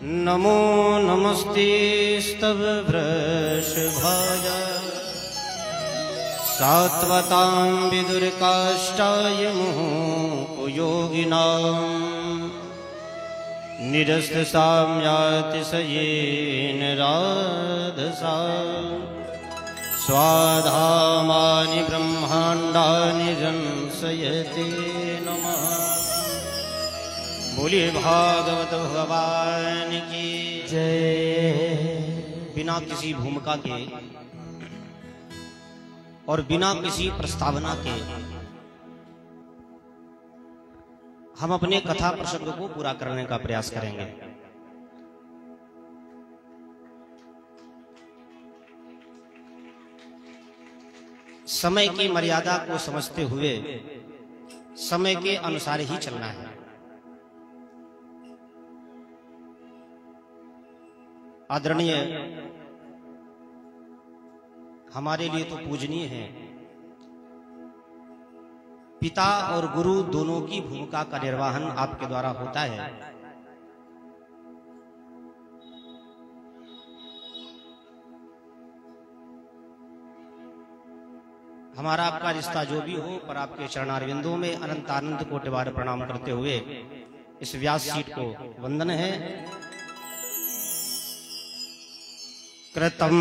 नमो नमस्तेस्तव वृषभाय सात्वतां विदुरकाष्ठाय मुहुर्योगिनाम् निरस्तसाम्याति स येन राधसा स्वाधामानि ब्रह्माण्डानि संशयते नमः। बोलिए भागवत भगवान की जय। बिना किसी भूमिका के और बिना किसी प्रस्तावना के हम अपने कथा प्रसंग को पूरा करने का प्रयास करेंगे। समय की मर्यादा को समझते हुए समय के अनुसार ही चलना है। आदरणीय हमारे लिए तो पूजनीय है, पिता और गुरु दोनों की भूमिका का निर्वहन आपके द्वारा होता है। हमारा आपका रिश्ता जो भी हो, पर आपके चरणारविंदों में अनंत आनंद कोटि बार प्रणाम करते हुए इस व्यास सीट को वंदन है। कृतं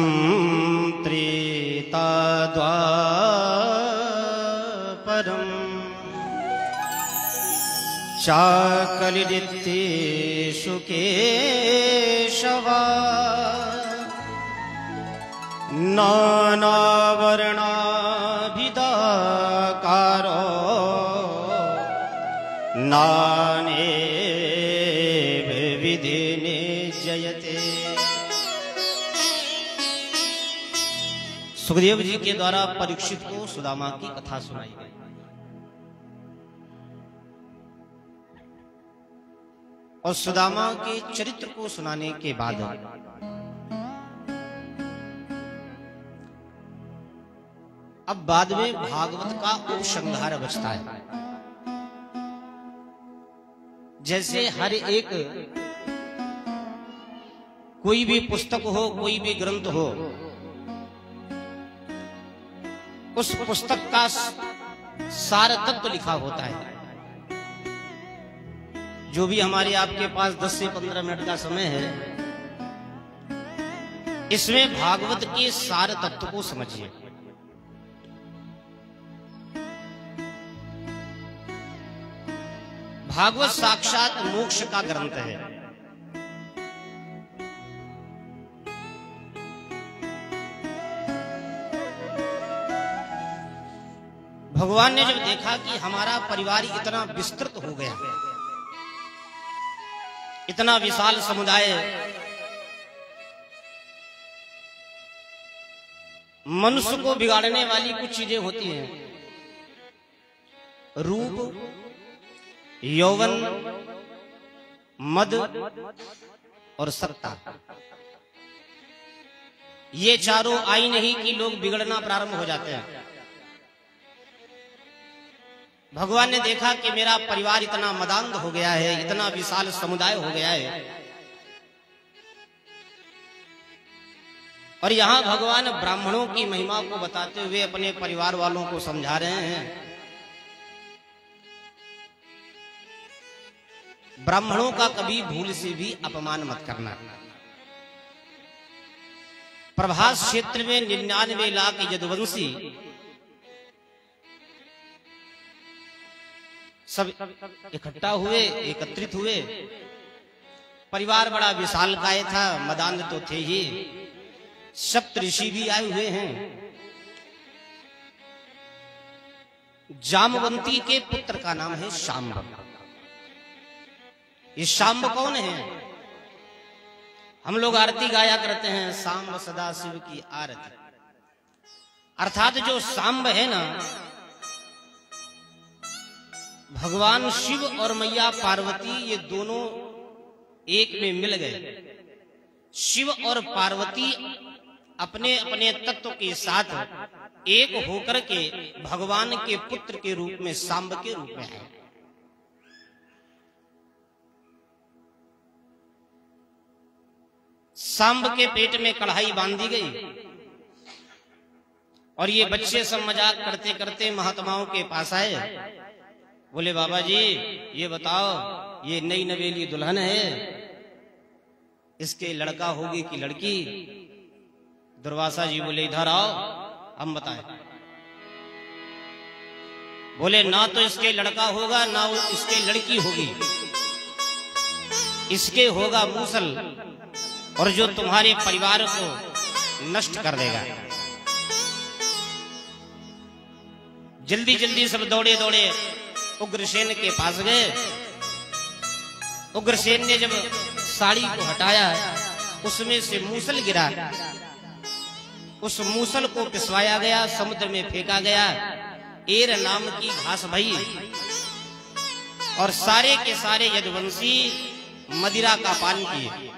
त्रेता द्वापरं चाकलितेषु केशवा नानावर्णाभिधाकारो नानेव विधिने जयते। सुखदेव जी के द्वारा परीक्षित को सुदामा की कथा सुनाई गई। और सुदामा के चरित्र को सुनाने के बाद अब बाद में भागवत का उपसंहार बचता है। जैसे हर एक कोई भी पुस्तक हो, कोई भी ग्रंथ हो, उस पुस्तक का सार तत्व लिखा होता है। जो भी हमारे आपके पास 10 से 15 मिनट का समय है, इसमें भागवत के सार तत्व को समझिए। भागवत साक्षात मोक्ष का ग्रंथ है। भगवान ने जब देखा कि हमारा परिवार इतना विस्तृत हो गया, इतना विशाल समुदाय, मनुष्य को बिगाड़ने वाली कुछ चीजें होती हैं, रूप, यौवन, मद और सत्ता। ये चारों आई नहीं कि लोग बिगड़ना प्रारंभ हो जाते हैं। भगवान ने देखा कि मेरा परिवार इतना मदांध हो गया है, इतना विशाल समुदाय हो गया है, और यहां भगवान ब्राह्मणों की महिमा को बताते हुए अपने परिवार वालों को समझा रहे हैं। ब्राह्मणों का कभी भूल से भी अपमान मत करना। प्रभास क्षेत्र में 99 लाख यदुवंशी सब इकट्ठा हुए, एकत्रित हुए। परिवार बड़ा विशालकाय था, मदांध तो थे ही। सप्त ऋषि भी आए हुए हैं। जामवंती के पुत्र का नाम है शांब। ये शांब कौन है? हम लोग आरती गाया करते हैं, शांब सदा शिव की आरती। अर्थात जो शांब है ना, भगवान शिव और मैया पार्वती, ये दोनों एक में मिल गए। शिव और पार्वती अपने अपने तत्व के साथ एक होकर के भगवान के पुत्र के रूप में, सांब के रूप में आए। सांब के पेट में कढ़ाई बांध दी गई और ये बच्चे सब मजाक करते करते महात्माओं के पास आए। बोले बाबा जी ये बताओ, ये नई नवेली दुल्हन है, इसके लड़का होगी कि लड़की? दुर्वासा जी बोले इधर आओ, हम बताएं। बोले ना तो इसके लड़का होगा ना इसके लड़की होगी, इसके होगा मूसल, और जो तुम्हारे परिवार को नष्ट कर देगा। जल्दी जल्दी सब दौड़े दौड़े उग्रसेन के पास गए। उग्रसेन ने जब साड़ी को हटाया, उसमें से मूसल गिरा। उस मूसल को पिसवाया गया, समुद्र में फेंका गया। एर नाम की घास भई और सारे के सारे यदुवंशी मदिरा का पान किए।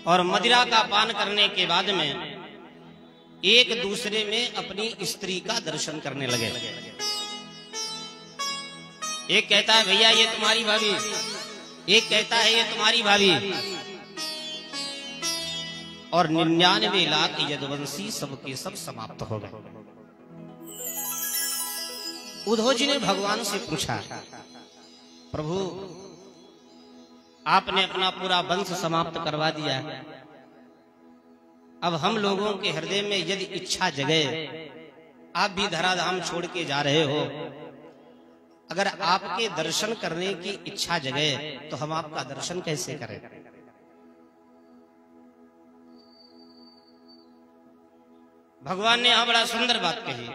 और मदिरा का पान करने के बाद में एक दूसरे में अपनी स्त्री का दर्शन करने लगे। एक कहता है भैया ये तुम्हारी भाभी, एक कहता है ये तुम्हारी भाभी। और 99 लाख यदुवंशी सबके सब समाप्त हो गए। उद्धव जी ने भगवान से पूछा, प्रभु आपने अपना पूरा वंश समाप्त करवा दिया, अब हम लोगों के हृदय में यदि इच्छा जगे, आप भी धराधाम छोड़ के जा रहे हो, अगर आपके दर्शन करने की इच्छा जगे तो हम आपका दर्शन कैसे करें? भगवान ने यहां बड़ा सुंदर बात कही।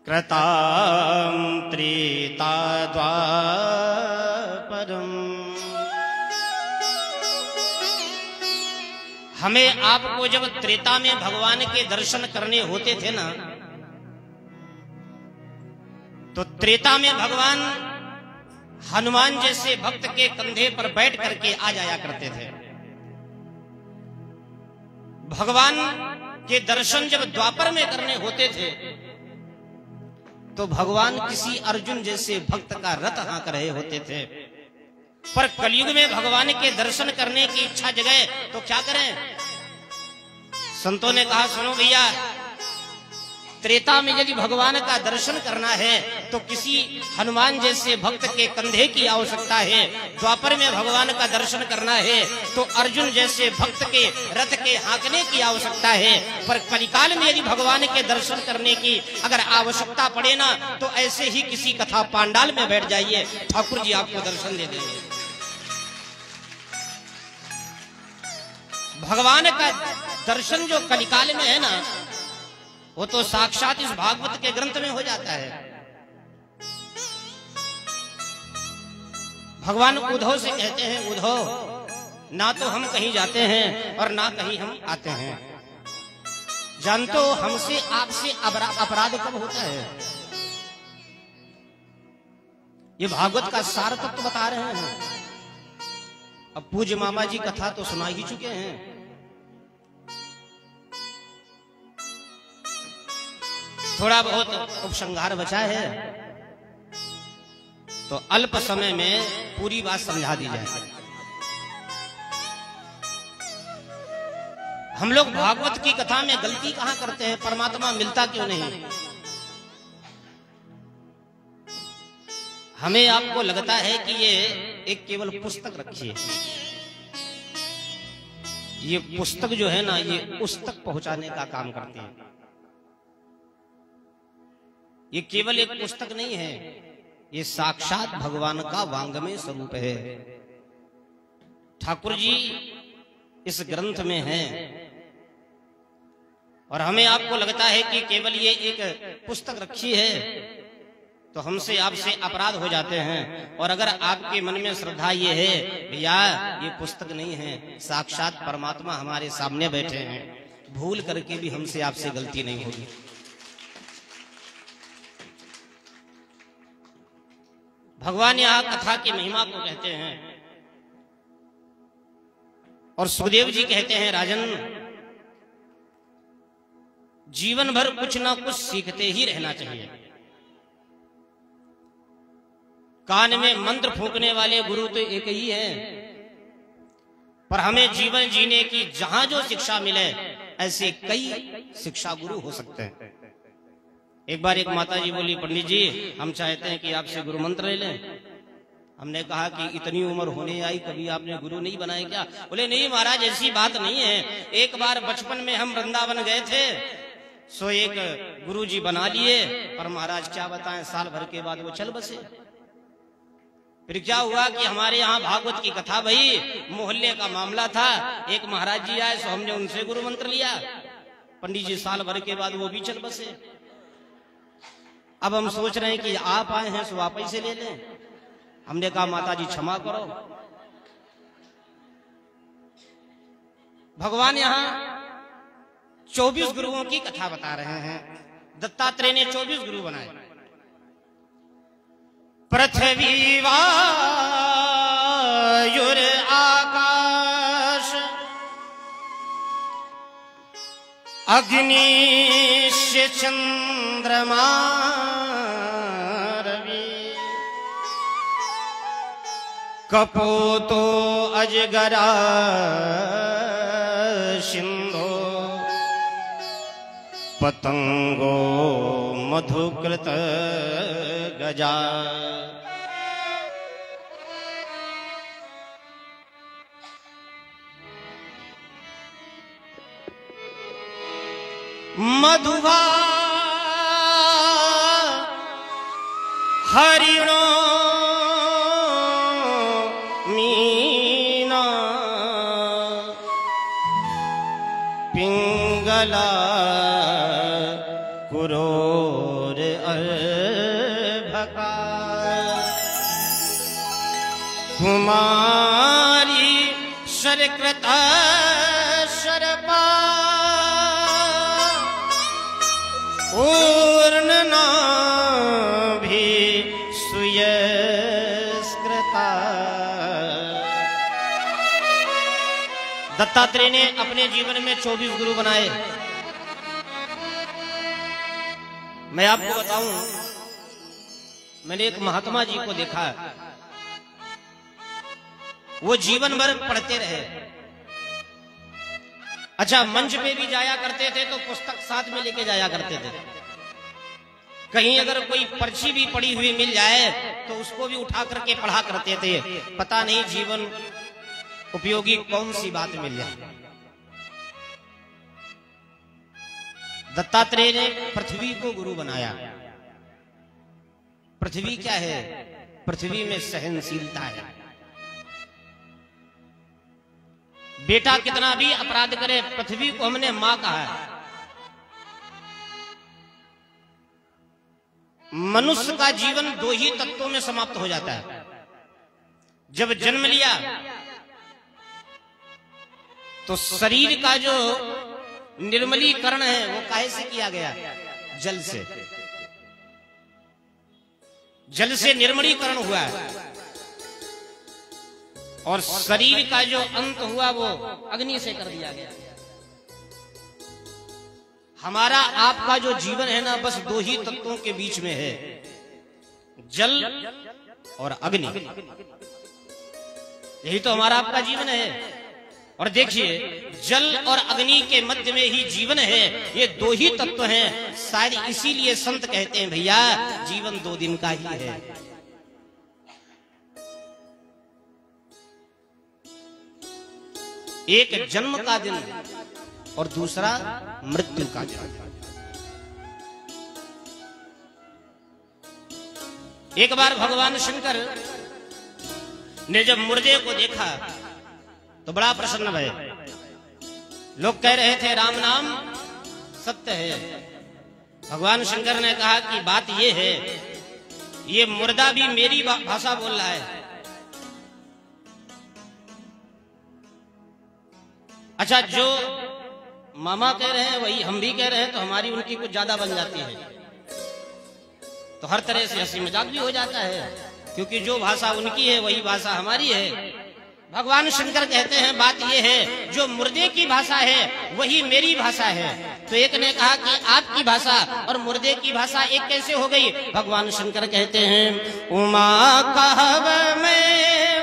कृतां त्रेता द्वापरम्, हमें आपको जब त्रेता में भगवान के दर्शन करने होते थे ना, तो त्रेता में भगवान हनुमान जैसे भक्त के कंधे पर बैठ करके आ जाया करते थे। भगवान के दर्शन जब द्वापर में करने होते थे तो भगवान किसी अर्जुन जैसे भक्त का रथ हाँक रहे होते थे। पर कलयुग में भगवान के दर्शन करने की इच्छा जगे तो क्या करें? संतों ने कहा सुनो भैया, त्रेता में यदि भगवान का दर्शन करना है तो किसी हनुमान जैसे भक्त के कंधे की आवश्यकता है। द्वापर में भगवान का दर्शन करना है तो अर्जुन जैसे भक्त के रथ के हाँकने की आवश्यकता है। पर कलिकाल में यदि भगवान के दर्शन करने की अगर आवश्यकता पड़े ना, तो ऐसे ही किसी कथा पांडाल में बैठ जाइए, ठाकुर जी आपको दर्शन दे देंगे। भगवान का दर्शन जो कलिकाल में है ना, वो तो साक्षात इस भागवत के ग्रंथ में हो जाता है। भगवान उद्धव से कहते हैं, उद्धव ना तो हम कहीं जाते हैं और ना कहीं हम आते हैं, जानते हो हमसे आपसे अपराध कब होता है? ये भागवत का सार तत्व बता रहे हैं। अब पूज्य मामा जी कथा तो सुना ही चुके हैं। थोड़ा बहुत उपसंहार बचा है तो अल्प समय में पूरी बात समझा दी जाए। हम लोग भागवत की कथा में गलती कहां करते हैं? परमात्मा मिलता क्यों नहीं? हमें आपको लगता है कि ये एक केवल पुस्तक रखी है। ये पुस्तक जो है ना, ये उस तक पहुंचाने का काम करती है। ये केवल एक पुस्तक नहीं है, ये साक्षात भगवान का वांगमय स्वरूप है। ठाकुर जी इस ग्रंथ में हैं और हमें आपको लगता है कि केवल ये एक पुस्तक रखी है तो हमसे आपसे अपराध हो जाते हैं। और अगर आपके मन में श्रद्धा ये है भैया ये पुस्तक नहीं है, साक्षात परमात्मा हमारे सामने बैठे हैं, भूल करके भी हमसे आपसे गलती नहीं होगी। भगवान यहां कथा की महिमा को कहते हैं और सुखदेव जी कहते हैं, राजन जीवन भर कुछ ना कुछ सीखते ही रहना चाहिए। कान में मंत्र फूंकने वाले गुरु तो एक ही हैं, पर हमें जीवन जीने की जहां जो शिक्षा मिले, ऐसे कई शिक्षा गुरु हो सकते हैं। एक बार एक माता जी बोली, पंडित जी हम चाहते हैं कि आपसे गुरु मंत्र ले लें। हमने कहा कि इतनी उम्र होने आई, कभी आपने गुरु नहीं बनाए क्या? बोले नहीं महाराज, ऐसी बात नहीं है। एक बार बचपन में हम वृंदावन गए थे, सो एक गुरु जी बना लिए, पर महाराज क्या बताएं, साल भर के बाद वो चल बसे। फिर क्या हुआ कि हमारे यहाँ भागवत की कथा भई, मोहल्ले का मामला था, एक महाराज जी आए, सो हमने उनसे गुरु मंत्र लिया। पंडित जी साल भर के बाद वो भी चल बसे। अब हम सोच रहे हैं कि आप आए हैं, सो आप पैसे ले लें। हमने कहा माता जी क्षमा करो। भगवान यहाँ 24 गुरुओं की कथा बता रहे हैं। दत्तात्रेय ने 24 गुरु बनाए। पृथ्वी वायुर आकाश अग्निश चंद्रमा कपोतो अजगरा सिंधो पतंगो मधुकृत गजा। मधुवा हरिणो मीना पिंगला कुरोर अर्भका कुमारी शरकृत शरपा ऊर्णना भी सुयस्कृता। दत्तात्रेय ने अपने जीवन में 24 गुरु बनाए। मैं आपको बताऊं, मैंने एक महात्मा जी को देखा, वो जीवन भर पढ़ते रहे। अच्छा, मंच पे भी जाया करते थे तो पुस्तक साथ में लेके जाया करते थे। कहीं अगर कोई पर्ची भी पड़ी हुई मिल जाए तो उसको भी उठा करके पढ़ा करते थे। पता नहीं जीवन उपयोगी कौन सी बात मिल जाए। दत्तात्रेय ने पृथ्वी को गुरु बनाया। पृथ्वी क्या है? पृथ्वी में सहनशीलता है। बेटा कितना भी अपराध करे, पृथ्वी को हमने मां कहा है। मनुष्य का जीवन 2 ही तत्वों में समाप्त हो जाता है। जब जन्म लिया तो शरीर का जो निर्मलीकरण है वो काहे से किया गया? जल से। जल से निर्मलीकरण हुआ है। और शरीर का जो अंत हुआ वो अग्नि से कर दिया गया। हमारा आपका जो जीवन है ना, बस 2 ही तत्वों के बीच में है, जल और अग्नि। यही तो हमारा आपका जीवन है। और देखिए, जल और अग्नि के मध्य में ही जीवन है। ये 2 ही तत्व हैं। शायद इसीलिए संत कहते हैं भैया जीवन 2 दिन का ही है। एक जन्म का दिन और दूसरा मृत्यु का दिन। एक बार भगवान शंकर ने जब मुर्दे को देखा तो बड़ा प्रसन्न भये। लोग कह रहे थे राम नाम सत्य है। भगवान शंकर ने कहा कि बात ये है, ये मुर्दा भी मेरी भाषा बोल रहा है। अच्छा, जो मामा कह रहे हैं वही हम भी कह रहे हैं, तो हमारी उनकी कुछ ज्यादा बन जाती है। तो हर तरह से हंसी मजाक भी हो जाता है, क्योंकि जो भाषा उनकी है वही भाषा हमारी है। भगवान शंकर कहते हैं बात यह है, जो मुर्दे की भाषा है वही मेरी भाषा है। तो एक ने कहा कि आपकी भाषा और मुर्दे की भाषा एक कैसे हो गई? भगवान शंकर कहते हैं उमा कहब में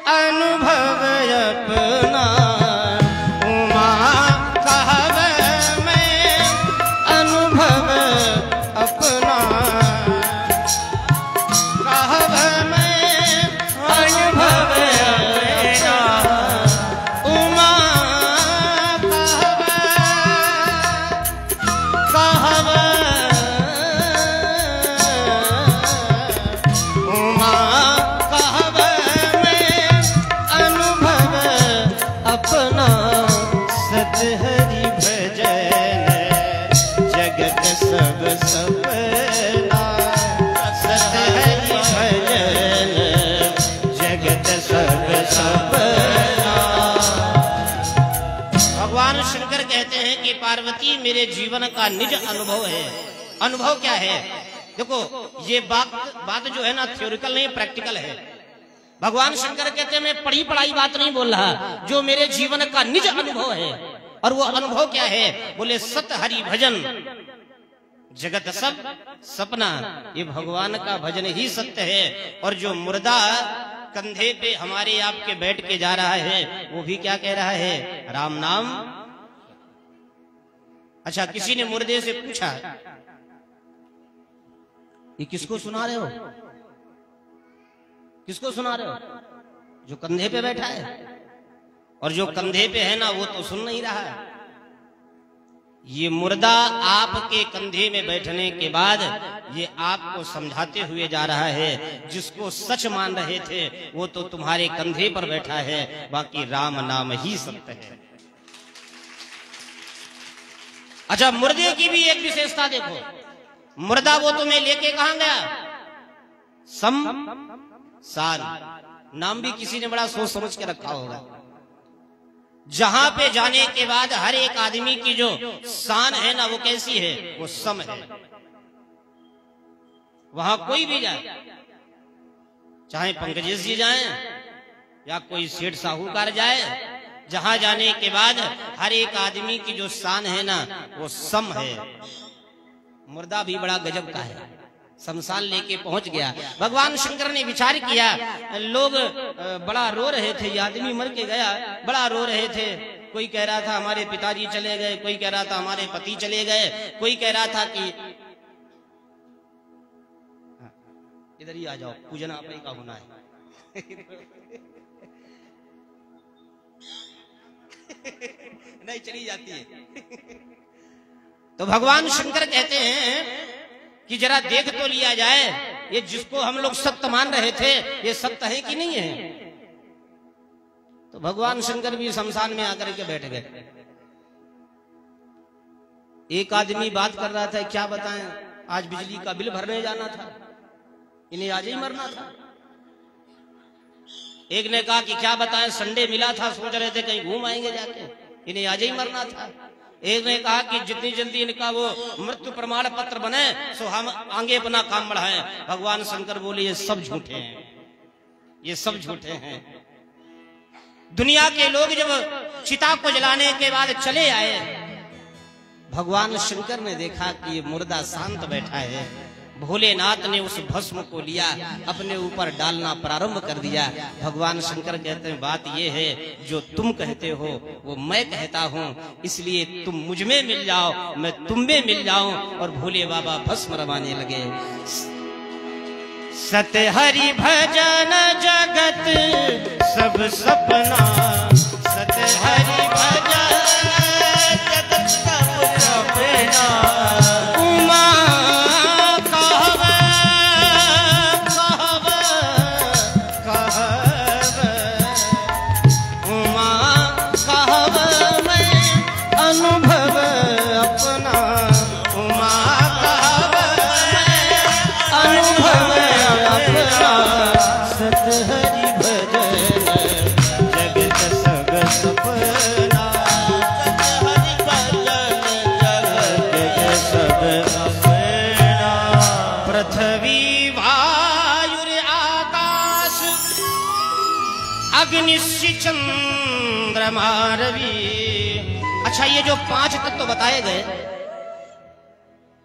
अनुभव अपना पार्वती मेरे जीवन का निज अनुभव है। अनुभव क्या है? देखो, ये बात जो है ना, थ्योरिकल नहीं, प्रैक्टिकल है। भगवान शंकर कहते हैं मैं पढ़ी पढ़ाई बात नहीं बोल रहा, जो मेरे जीवन का निज अनुभव है। और वो अनुभव क्या है? बोले सत हरि भजन जगत सब सपना। ये भगवान का भजन ही सत्य है। और जो मुर्दा कंधे पे हमारे आपके बैठ के जा रहा है, वो भी क्या कह रहा है? राम नाम। अच्छा, किसी ने मुर्दे से पूछा, ये किसको सुना रहे हो? किसको सुना रहे हो? जो कंधे पे बैठा है। और जो कंधे पे है ना, वो तो सुन नहीं रहा है। ये मुर्दा आपके कंधे में बैठने के बाद ये आपको समझाते हुए जा रहा है, जिसको सच मान रहे थे वो तो तुम्हारे कंधे पर बैठा है, बाकी राम नाम ही सत्य है। अच्छा, मुर्दे की भी एक विशेषता देखो। मुर्दा वो तुम्हें लेके कहां गया? शमशान। नाम भी किसी ने बड़ा सोच समझ के रखा होगा। जहां पे जाने के बाद हर एक आदमी की जो शान है ना, वो कैसी है? वो सम है। वहां कोई भी जाए, चाहे पंकजेश जी जाए या कोई सेठ साहूकार जाए, जहां जाने के बाद हर एक आदमी की जो शान है ना, वो सम है। मुर्दा भी बड़ा गजब का है, शमशान लेके पहुंच गया। भगवान शंकर ने विचार किया, लोग बड़ा रो रहे थे, ये आदमी मर के गया, बड़ा रो रहे थे। कोई कह रहा था हमारे पिताजी चले गए, कोई कह रहा था हमारे पति चले गए, कोई कह रहा था कि इधर ही आ जाओ, पूजन आप ही का होना है। नहीं, चली जाती है। तो भगवान शंकर कहते हैं कि जरा देख तो लिया जाए, ये जिसको हम लोग सत्य मान रहे थे, ये सत्य है कि नहीं है? तो भगवान शंकर भी शमशान में आकर के बैठ गए। एक आदमी बात कर रहा था, क्या बताएं, आज बिजली का बिल भरने जाना था, इन्हें आज ही मरना था। एक ने कहा कि क्या बताएं, संडे मिला था, सोच रहे थे कहीं घूम आएंगे जाके, इन्हें आज ही मरना था। एक ने कहा कि जितनी जल्दी इनका वो मृत्यु प्रमाण पत्र बने, सो हम आगे अपना काम बढ़ाएं। भगवान शंकर बोले ये सब झूठे हैं, ये सब झूठे हैं। दुनिया के लोग जब चिता को जलाने के बाद चले आए, भगवान शंकर ने देखा कि ये मुर्दा शांत बैठा है। भोलेनाथ ने उस भस्म को लिया, अपने ऊपर डालना प्रारंभ कर दिया। भगवान शंकर कहते हैं बात यह है, जो तुम कहते हो वो मैं कहता हूँ, इसलिए तुम मुझ में मिल जाओ, मैं तुम में मिल जाऊं। और भोले बाबा भस्म रवाने लगे। सत हरि भजन जगत सब सपना, सत हरि भजन जगत सब सपना। चंद्रमा रवि। अच्छा, ये जो 5 तत्व बताए गए,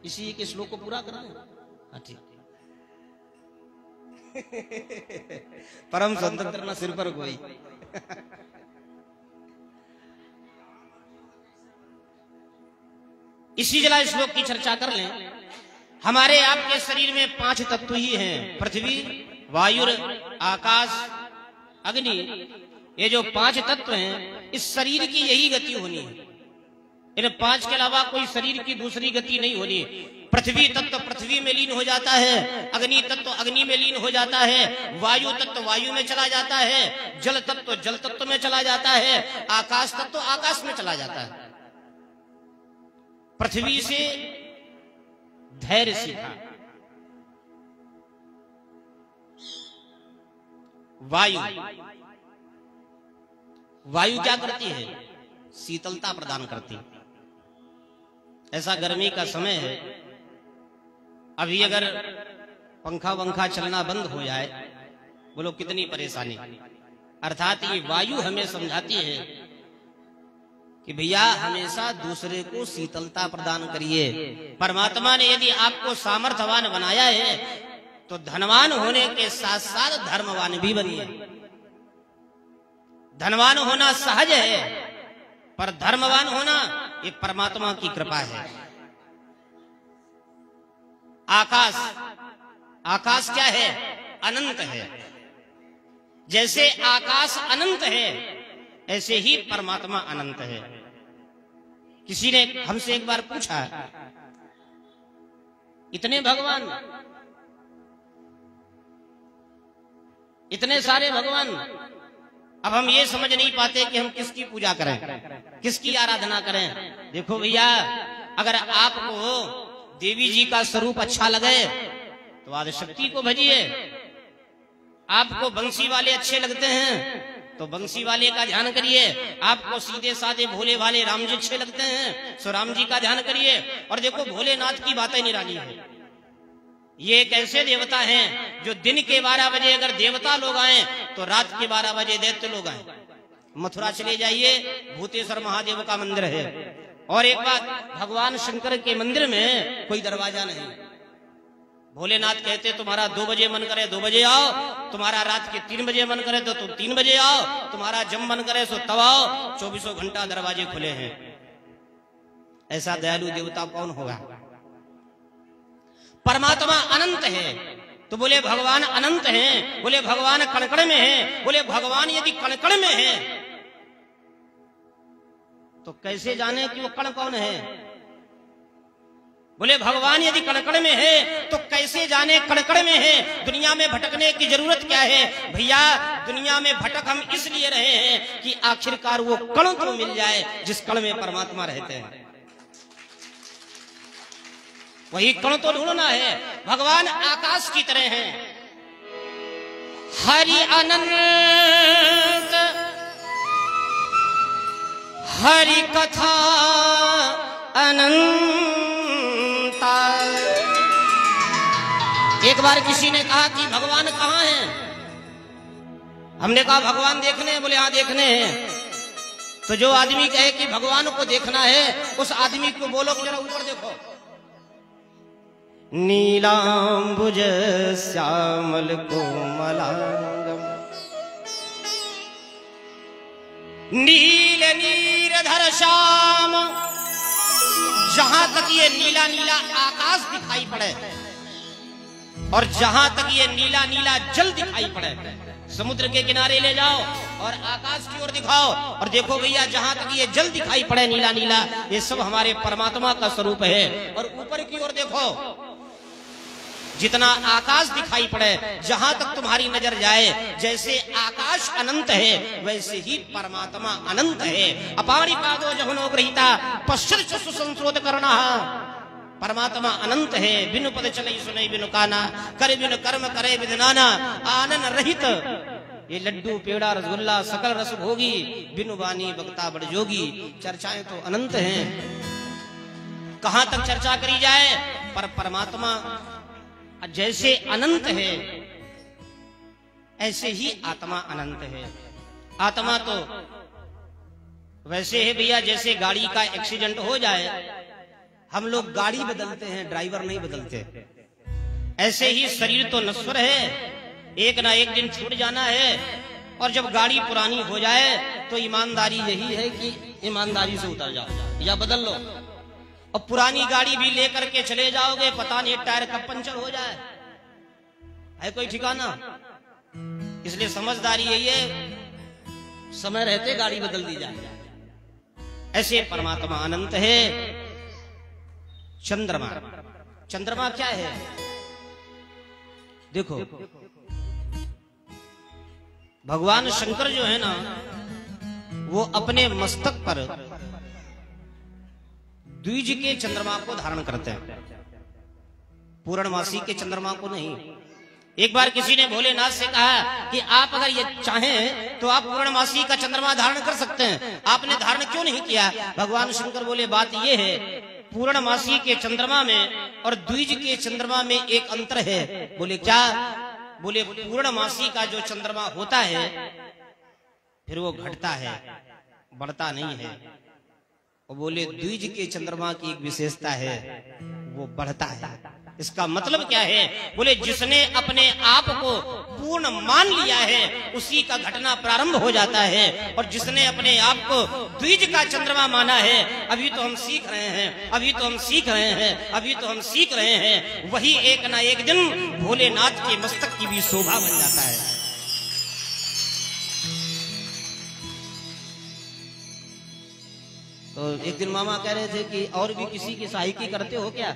इसी के श्लोक को पूरा कराएं। ठीक। परम स्वतंत्र न सिर पर कोई। इसी जला श्लोक की चर्चा कर लें। हमारे आपके शरीर में 5 तत्व ही हैं, पृथ्वी, वायु, आकाश, अग्नि। ये जो 5 तत्व हैं, इस शरीर की यही गति होनी है। इन 5 के अलावा कोई शरीर की दूसरी गति नहीं होनी। पृथ्वी तत्व पृथ्वी में लीन हो जाता है, अग्नि तत्व अग्नि में लीन हो जाता है, वायु तत्व वायु में चला जाता है, जल तत्व जल तत्व में चला जाता है, आकाश तत्व आकाश में चला जाता है। पृथ्वी से धैर्य सीखा, वायु वायु क्या करती है? शीतलता प्रदान करती है। ऐसा गर्मी का समय है, अभी अगर पंखा वंखा चलना बंद हो जाए, बोलो कितनी परेशानी। अर्थात ये वायु हमें समझाती है कि भैया हमेशा दूसरे को शीतलता प्रदान करिए। परमात्मा ने यदि आपको सामर्थ्यवान बनाया है तो धनवान होने के साथ साथ धर्मवान भी बनिए। धनवान होना सहज है, पर धर्मवान होना ये परमात्मा की कृपा है। आकाश, आकाश क्या है? अनंत है। जैसे आकाश अनंत है, ऐसे ही परमात्मा अनंत है। किसी ने हमसे एक बार पूछा, इतने भगवान, इतने सारे भगवान, अब हम ये समझ नहीं पाते कि हम किसकी पूजा करें, किसकी आराधना करें। देखो भैया, अगर आपको देवी जी का स्वरूप अच्छा लगे तो आदिशक्ति को भजिए। आपको बंसी वाले अच्छे लगते हैं तो बंसी वाले का ध्यान करिए। आपको सीधे साधे भोले भाले राम जी अच्छे लगते हैं तो राम जी का ध्यान करिए। और देखो भोलेनाथ की बातें निराली है। ये एक ऐसे देवता हैं जो दिन के 12 बजे अगर देवता लोग आए तो रात के 12 बजे दैत्य लोग आए। मथुरा चले जाइए, भूतेश्वर महादेव का मंदिर है। और एक बात, भगवान शंकर के मंदिर में कोई दरवाजा नहीं। भोलेनाथ कहते तुम्हारा 2 बजे मन करे 2 बजे आओ, तुम्हारा रात के 3 बजे मन करे तो तुम 3 बजे आओ, तुम्हारा जब मन करे सो तब आओ, 24 घंटा दरवाजे खुले हैं। ऐसा दयालु देवता कौन होगा? परमात्मा अनंत है। तो बोले भगवान अनंत हैं, बोले भगवान कण-कण में हैं। बोले भगवान यदि कण-कण में है तो कैसे जाने कि वो कण कौन है? बोले भगवान यदि कण-कण में है तो कैसे जाने कण-कण में है? दुनिया में भटकने की जरूरत क्या है? भैया दुनिया में भटक हम इसलिए रहे हैं कि आखिरकार वो कण तो मिल जाए जिस कण में परमात्मा रहते हैं। वही कण तो ढूंढना है। भगवान आकाश की तरह हैं। हरि अनंत हरि कथा अनंता। एक बार किसी ने कहा कि भगवान कहाँ हैं? हमने कहा भगवान देखने हैं। बोले हाँ देखने हैं। तो जो आदमी कहे कि भगवान को देखना है उस आदमी को बोलो कि जरा ऊपर देखो। नीलांबुज श्यामल कोमलांगम नील नीरधर श्याम। जहां तक ये नीला नीला आकाश दिखाई पड़े और जहां तक ये नीला नीला जल दिखाई पड़े, समुद्र के किनारे ले जाओ और आकाश की ओर दिखाओ और देखो भैया जहां तक ये जल दिखाई पड़े नीला नीला, ये सब हमारे परमात्मा का स्वरूप है। और ऊपर की ओर देखो, जितना आकाश दिखाई पड़े, जहां तक तुम्हारी नजर जाए, जैसे आकाश अनंत है वैसे ही परमात्मा अनंत है। अपारि पादो जहुनो गृहीता पश्चित चक्षु संशोध करना। परमात्मा अनंत है। बिनु पद चले सुने बिनु काना, करे बिनु कर्म करे विधनाना। आनंद रहित ये लड्डू पेड़ा रसगुल्ला सकल रस भोगी, बिनु बानी बक्ता बड़ जोगी। चर्चाएं तो अनंत हैं, कहां तक चर्चा करी जाए। पर परमात्मा जैसे अनंत है ऐसे ही आत्मा अनंत है। आत्मा तो वैसे है भैया जैसे गाड़ी का एक्सीडेंट हो जाए, हम लोग गाड़ी बदलते हैं, ड्राइवर नहीं बदलते। ऐसे ही शरीर तो नश्वर है, एक ना एक दिन छूट जाना है। और जब गाड़ी पुरानी हो जाए तो ईमानदारी यही है कि ईमानदारी से उतर जाओ या बदल लो। और पुरानी गाड़ी भी लेकर के चले जाओगे, पता नहीं टायर कब पंचर हो जाए, है कोई ठिकाना। इसलिए समझदारी यही है, समय रहते गाड़ी बदल दी जाए। ऐसे परमात्मा अनंत है। चंद्रमा, चंद्रमा क्या है? देखो भगवान शंकर जो है ना, वो अपने मस्तक पर द्विज के चंद्रमा को धारण करते हैं, पूर्णमासी के चंद्रमा को नहीं। एक बार किसी ने भोलेनाथ से कहा कि आप अगर ये चाहें तो आप पूर्णमासी का चंद्रमा धारण कर सकते हैं, आपने धारण क्यों नहीं किया? भगवान शंकर बोले बात ये है पूर्णमासी के चंद्रमा में और द्विज के चंद्रमा में एक अंतर है। बोले क्या? बोले पूर्णमासी का जो चंद्रमा होता है फिर वो घटता है, बढ़ता नहीं है। और बोले द्विज के चंद्रमा की एक विशेषता है, वो बढ़ता है। इसका मतलब क्या है? बोले जिसने अपने आप को पूर्ण मान लिया है उसी का घटना प्रारंभ हो जाता है, और जिसने अपने आप को द्विज का चंद्रमा माना है, अभी तो हम सीख रहे हैं, अभी तो हम सीख रहे हैं, अभी तो हम सीख रहे हैं, वही एक ना एक दिन भोलेनाथ के मस्तक की भी शोभा बन जाता है। तो एक दिन मामा कह रहे थे कि और भी किसी की सहायकी करते हो क्या?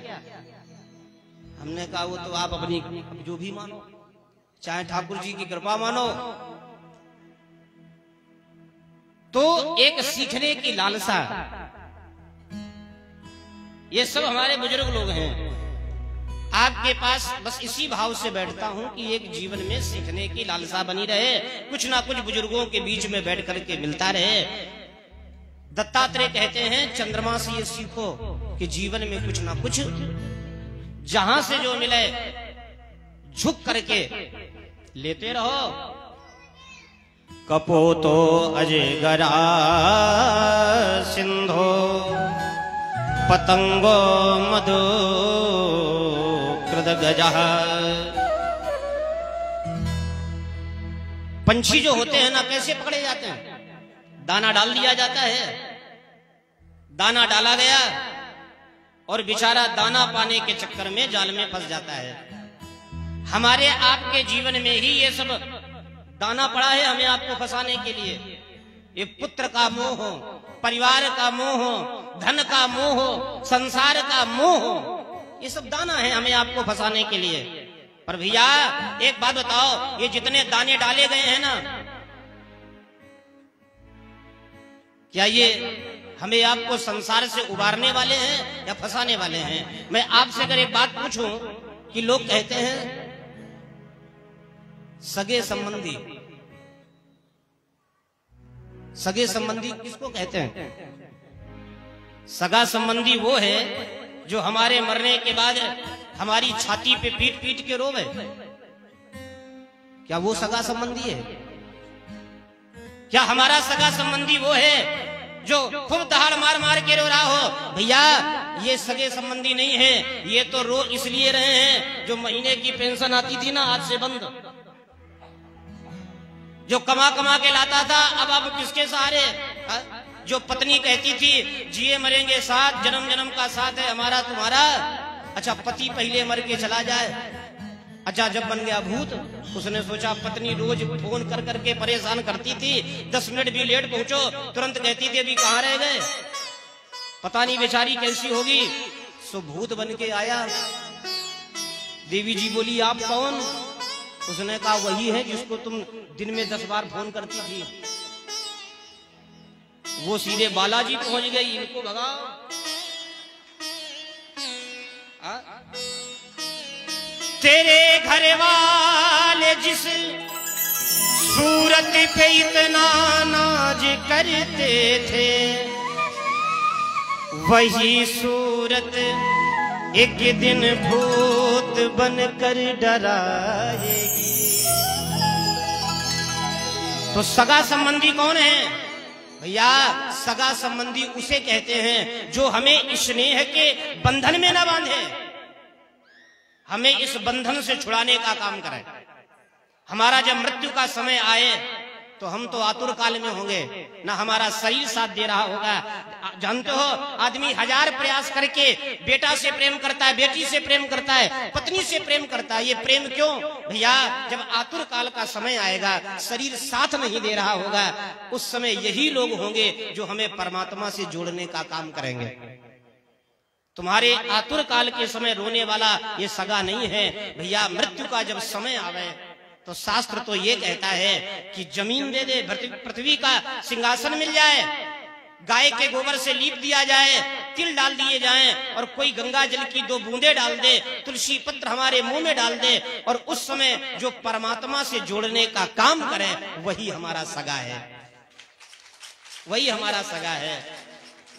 हमने कहा वो तो आप अपनी जो भी मानो, चाहे ठाकुर जी की कृपा मानो। तो एक सीखने की लालसा, ये सब हमारे बुजुर्ग लोग हैं। आपके पास बस इसी भाव से बैठता हूं कि एक जीवन में सीखने की लालसा बनी रहे, कुछ ना कुछ बुजुर्गों के बीच में बैठ करके मिलता रहे। दत्तात्रेय कहते हैं चंद्रमा से ये सीखो कि जीवन में कुछ ना कुछ जहां से जो मिले झुक करके लेते रहो। कपोतो अजगरा सिंधो पतंगो मधु कृदगजः। पंछी जो होते हैं ना, कैसे पकड़े जाते हैं? दाना डाल दिया जाता है, दाना डाला गया और बेचारा दाना पाने के चक्कर में जाल में फंस जाता है। हमारे आपके जीवन में ही ये सब दाना पड़ा है हमें आपको फंसाने के लिए। ये पुत्र का मोह हो, परिवार का मोह हो, धन का मोह हो, संसार का मोह हो, ये सब दाना है हमें आपको फंसाने के लिए। पर भैया एक बात बताओ, ये जितने दाने डाले गए हैं ना, क्या ये हमें आपको संसार से उबारने वाले हैं या फंसाने वाले हैं? मैं आपसे अगर एक बात पूछूं कि लोग कहते हैं सगे संबंधी, सगे संबंधी किसको कहते हैं? सगा संबंधी वो है जो हमारे मरने के बाद हमारी छाती पे पीट पीट के रोवे। क्या वो सगा संबंधी है? क्या हमारा सगा संबंधी वो है जो खूब दहाड़ मार मार के रो रहा हो? भैया ये सगे संबंधी नहीं है, ये तो रो इसलिए रहे हैं जो महीने की पेंशन आती थी ना आज से बंद, जो कमा कमा के लाता था अब किसके सहारे? जो पत्नी कहती थी जिए मरेंगे साथ, जन्म जन्म का साथ है हमारा तुम्हारा। अच्छा पति पहले मर के चला जाए, अच्छा जब बन गया भूत, उसने सोचा पत्नी रोज फोन कर करके परेशान करती थी, 10 मिनट भी लेट पहुंचो तुरंत कहती थी अभी कहाँ रह गए, पता नहीं बेचारी कैसी होगी। सो भूत बन के आया। देवी जी बोली आप कौन? उसने कहा वही है जिसको तुम दिन में 10 बार फोन करती थी। वो सीधे बालाजी पहुंच गई, इनको भगाओ। तेरे घर वाले जिस सूरत पे इतना नाज करते थे, वही सूरत एक दिन भूत बनकर डराएगी। तो सगा संबंधी कौन है भैया? सगा संबंधी उसे कहते हैं जो हमें स्नेह के बंधन में न बांधे, हमें इस बंधन से छुड़ाने का काम करे। हमारा जब मृत्यु का समय आए तो हम तो आतुर काल में होंगे, ना हमारा शरीर साथ दे रहा होगा। जानते हो आदमी 1000 प्रयास करके बेटा से प्रेम करता है, बेटी से प्रेम करता है, पत्नी से प्रेम करता है। ये प्रेम क्यों भैया? जब आतुर काल का समय आएगा, शरीर साथ नहीं दे रहा होगा, उस समय यही लोग होंगे जो हमें परमात्मा से जोड़ने का काम करेंगे। तुम्हारे आतुर काल के समय रोने वाला ये सगा नहीं है भैया। मृत्यु का जब समय आवे तो शास्त्र तो ये कहता है कि जमीन दे दे, पृथ्वी का सिंहासन मिल जाए, गाय के गोबर से लीप दिया जाए, तिल डाल दिए जाएं और कोई गंगा जल की 2 बूंदे डाल दे, तुलसी पत्र हमारे मुंह में डाल दे, और उस समय जो परमात्मा से जोड़ने का काम करे वही हमारा सगा है, वही हमारा सगा है।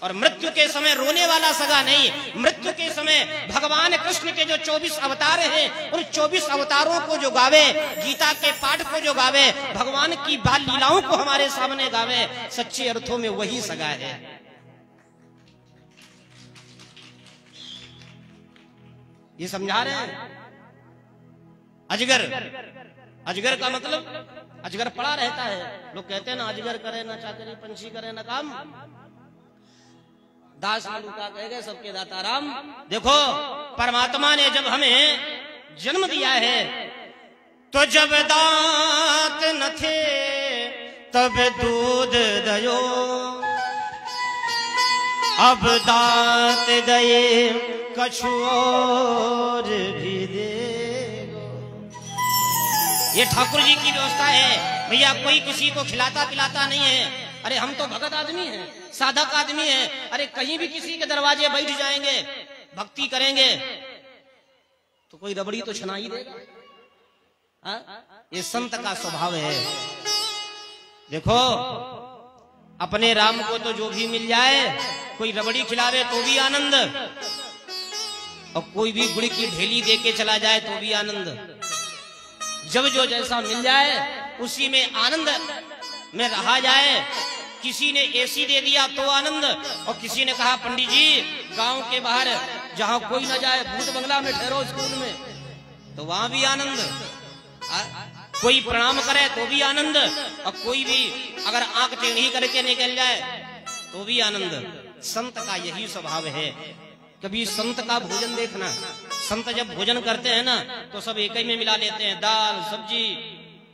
और मृत्यु के समय रोने वाला सगा नहीं। मृत्यु के समय भगवान कृष्ण के जो 24 अवतार हैं, उन 24 अवतारों को जो गावे, गीता के पाठ को जो गावे, भगवान की बाल लीलाओं को हमारे सामने गावे, सच्चे अर्थों में वही सगा है। ये समझा रहे हैं। अजगर, अजगर का मतलब अजगर पड़ा रहता है। लोग कहते हैं ना, अजगर करे ना चाकरी, पंछी करे ना काम, दास का कह गए सबके दाता राम। देखो, परमात्मा ने जब हमें जन्म दिया है तो जब दांत न थे तब दूध दयो, अब दांत गए कछु और भी दे। ये ठाकुर जी की व्यवस्था है भैया। कोई किसी को खिलाता पिलाता नहीं है। अरे हम तो भगत आदमी हैं, साधक आदमी हैं। अरे कहीं भी किसी के दरवाजे बैठ जाएंगे, भक्ति करेंगे तो कोई रबड़ी तो छना ही देगा। ये संत का स्वभाव है। देखो, अपने राम को तो जो भी मिल जाए, कोई रबड़ी खिलावे तो भी आनंद, और कोई भी गुड़ की ढेली देके चला जाए तो भी आनंद। जब जो जैसा मिल जाए उसी में आनंद में रहा जाए। किसी ने एसी दे दिया तो आनंद, और किसी ने कहा पंडित जी गांव के बाहर जहां कोई ना जाए, भूत बंगला में ठहरो स्कूल में, तो वहां भी आनंद। कोई प्रणाम करे तो भी आनंद, और कोई भी अगर आंख टेढ़ी करके निकल जाए तो भी आनंद। संत का यही स्वभाव है। कभी संत का भोजन देखना, संत जब भोजन करते हैं ना तो सब एक ही में मिला लेते हैं, दाल सब्जी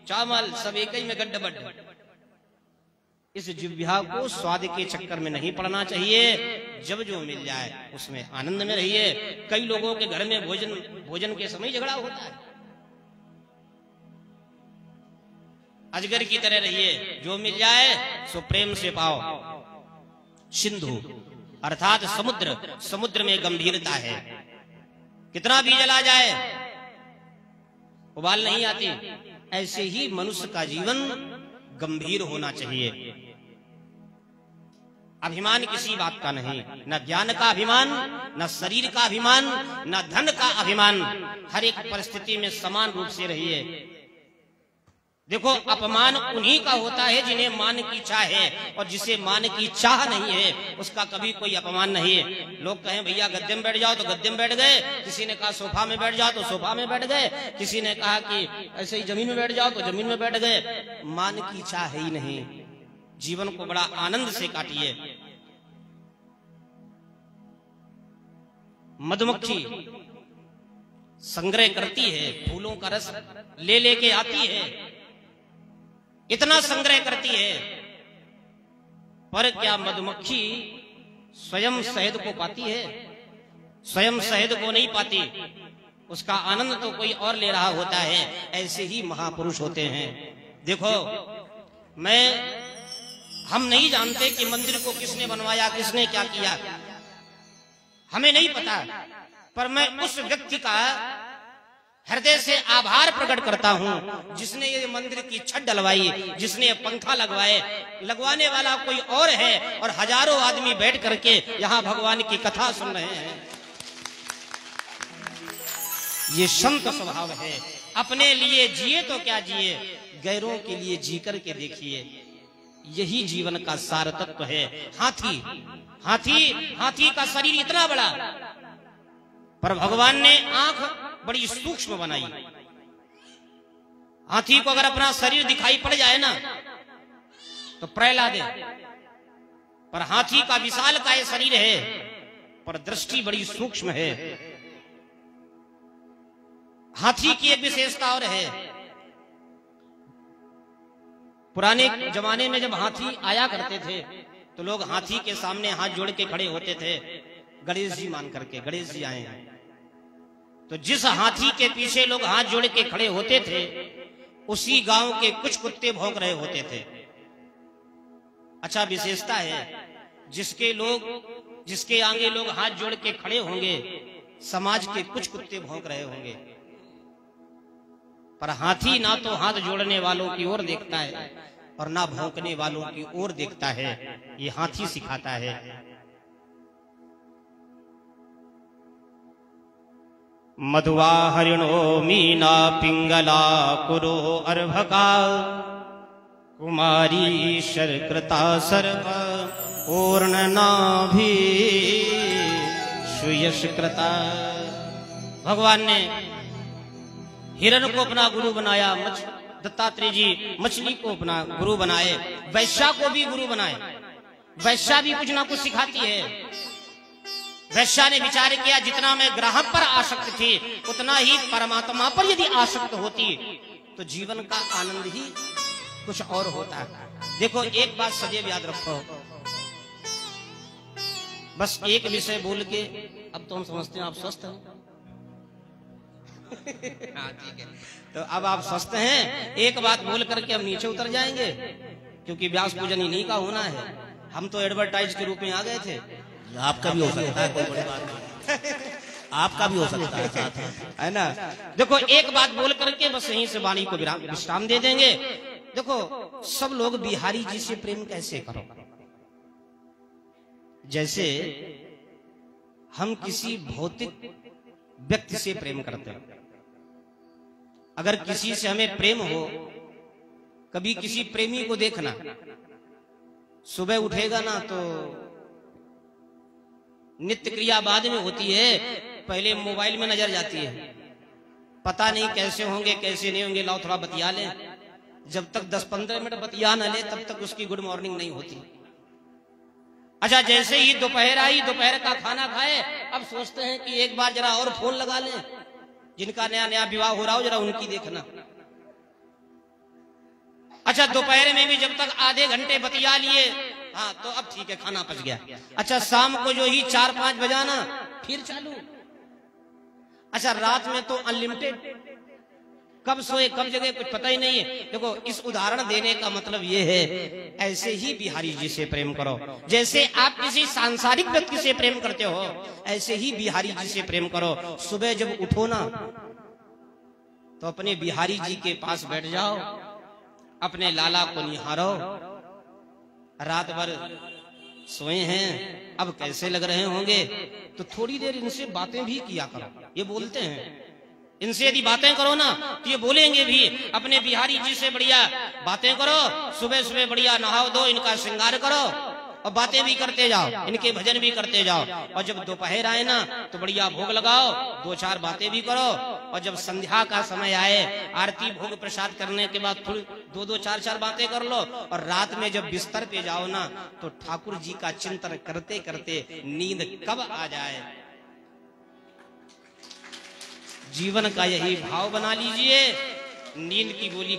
चावल सब एक ही में गड्ढ। इस जिह्वा को स्वाद के चक्कर में नहीं पड़ना चाहिए। जब जो मिल जाए उसमें आनंद में रहिए। कई लोगों के घर में भोजन के समय झगड़ा होता है। अजगर की तरह रहिए, जो मिल जाए सो प्रेम से पाओ। सिंधु अर्थात समुद्र, समुद्र में गंभीरता है। कितना भी जला जाए उबाल नहीं आती। ऐसे ही मनुष्य का जीवन गंभीर होना चाहिए। अभिमान किसी बात का नहीं, न ज्ञान का अभिमान, न शरीर का अभिमान, न धन का अभिमान। हर एक परिस्थिति में समान रूप से रहिए। देखो, अपमान उन्हीं का होता है जिन्हें मान की चाह है, और जिसे मान की चाह नहीं है उसका कभी कोई अपमान नहीं है। लोग कहें भैया गद्दे में बैठ जाओ तो गद्दे में बैठ गए, किसी ने कहा सोफा में बैठ जाओ तो सोफा में बैठ गए, किसी ने कहा कि ऐसे ही जमीन में बैठ जाओ तो जमीन में बैठ गए। मान की चाह है ही नहीं। जीवन को बड़ा आनंद से काटिए। मधुमक्खी संग्रह करती है, फूलों का रस ले लेके आती है, इतना संग्रह करती है, पर क्या मधुमक्खी स्वयं शहद को पाती है? स्वयं शहद को नहीं पाती। उसका आनंद तो कोई और ले रहा होता है। ऐसे ही महापुरुष होते हैं। देखो, हम नहीं जानते कि मंदिर को किसने बनवाया, किसने क्या किया, हमें नहीं पता, पर मैं उस व्यक्ति का हृदय से आभार प्रकट करता हूं जिसने ये मंदिर की छत डलवाई, जिसने पंखा लगवाए। लगवाने वाला कोई और है और हजारों आदमी बैठ करके यहाँ भगवान की कथा सुन रहे हैं। ये संत स्वभाव है। अपने लिए जिए तो क्या जिए, गैरों के लिए जी करके देखिए। यही जीवन का सार तत्व है। हाथी का शरीर इतना बड़ा, पर भगवान ने आंख बड़ी सूक्ष्म बनाई। हाथी को अगर अपना शरीर दिखाई पड़ जाए ना तो प्रहला दे, पर हाथी का विशाल का ये शरीर है, पर दृष्टि बड़ी सूक्ष्म है। हाथी की एक विशेषता और है। पुराने जमाने में जब हाथी आया करते थे तो लोग हाथी के सामने हाथ जोड़ के खड़े होते थे, गणेश जी मान करके, गणेश जी आए हैं। तो जिस हाथी के पीछे लोग हाथ जोड़ के खड़े होते थे, उसी गांव के कुछ कुत्ते भौंक रहे होते थे। अच्छा, विशेषता है, जिसके आगे लोग हाथ जोड़ के खड़े होंगे, समाज के कुछ कुत्ते भौंक रहे होंगे। पर हाथी ना तो हाथ जोड़ने वालों की ओर देखता है और ना भौंकने वालों की ओर देखता है। ये हाथी सिखाता है। मधुआ हरिणो मीना पिंगला कुरो अर्भका कुमारी शर्कृता सर्व पूर्णनाभि सुयशकृता। भगवान ने हिरण को अपना गुरु बनाया, दत्तात्रेय जी मछली को अपना गुरु बनाए, वैश्या को भी गुरु बनाए। वैश्या भी कुछ ना कुछ सिखाती है। वैश्या ने विचार किया जितना मैं ग्राहक पर आसक्त थी उतना ही परमात्मा पर यदि आसक्त होती तो जीवन का आनंद ही कुछ और होता। देखो एक बात सदैव याद रखो, बस एक विषय बोल के अब तो हम समझते हैं आप स्वस्थ हैं। हाँ ठीक है, तो अब आप स्वस्थ हैं, एक बात बोल करके हम नीचे उतर जाएंगे क्योंकि व्यास पूजन इन्हीं का होना है। हम तो एडवर्टाइज के रूप में आ गए थे। आपका भी हो सकता है, कोई बड़ी बात नहीं, आपका भी हो सकता है साथ है ना। देखो एक बात बोल करके बस यहीं से वाणी को विश्राम दे देंगे। देखो सब लोग बिहारी जी से प्रेम कैसे करो, जैसे हम किसी भौतिक व्यक्ति से प्रेम करते हैं। अगर किसी से हमें प्रेम हो, कभी किसी प्रेमी को देखना, सुबह उठेगा ना तो नित्य क्रिया बाद में होती है, पहले मोबाइल में नजर जाती है, पता नहीं कैसे होंगे कैसे नहीं होंगे, लाओ थोड़ा बतिया लें। जब तक 10-15 मिनट बतिया न ले तब तक उसकी गुड मॉर्निंग नहीं होती। अच्छा जैसे ही दोपहर आई, दोपहर का खाना खाए, अब सोचते हैं कि एक बार जरा और फोन लगा लें, जिनका नया नया विवाह हो रहा हो जरा उनकी देखना। अच्छा दोपहर में भी जब तक आधे घंटे बतिया लिए, हाँ तो अब ठीक है खाना पच गया। अच्छा शाम को जो ही 4-5 बजाना फिर चालू। अच्छा रात में तो अनलिमिटेड, कब सोए कब जगह कुछ पता ही नहीं है। देखो इस उदाहरण देने का मतलब ये है, ऐसे ही बिहारी जी से प्रेम करो। जैसे आप किसी सांसारिक व्यक्ति से प्रेम करते हो, ऐसे ही बिहारी जी से प्रेम करो। सुबह जब उठो ना तो अपने बिहारी जी के पास बैठ जाओ, अपने लाला को निहारो। रात भर सोए हैं, अब कैसे लग रहे होंगे, तो थोड़ी देर इनसे बातें भी किया करो। ये बोलते हैं, इनसे यदि बातें करो ना तो ये बोलेंगे भी। अपने बिहारी जी से बढ़िया बातें करो, सुबह सुबह बढ़िया नहाओ धो, इनका श्रृंगार करो और बातें भी करते जाओ, इनके भजन भी करते जाओ। और जब दोपहर आए ना तो बढ़िया भोग लगाओ, 2-4 बातें भी करो। और जब संध्या का समय आए, आरती भोग प्रसाद करने के बाद थोड़ी 2-2, 4-4 बातें कर लो। और रात में जब बिस्तर पे जाओ ना तो ठाकुर जी का चिंतन करते करते नींद कब आ जाए। जीवन का यही भाव बना लीजिए, नींद की गोली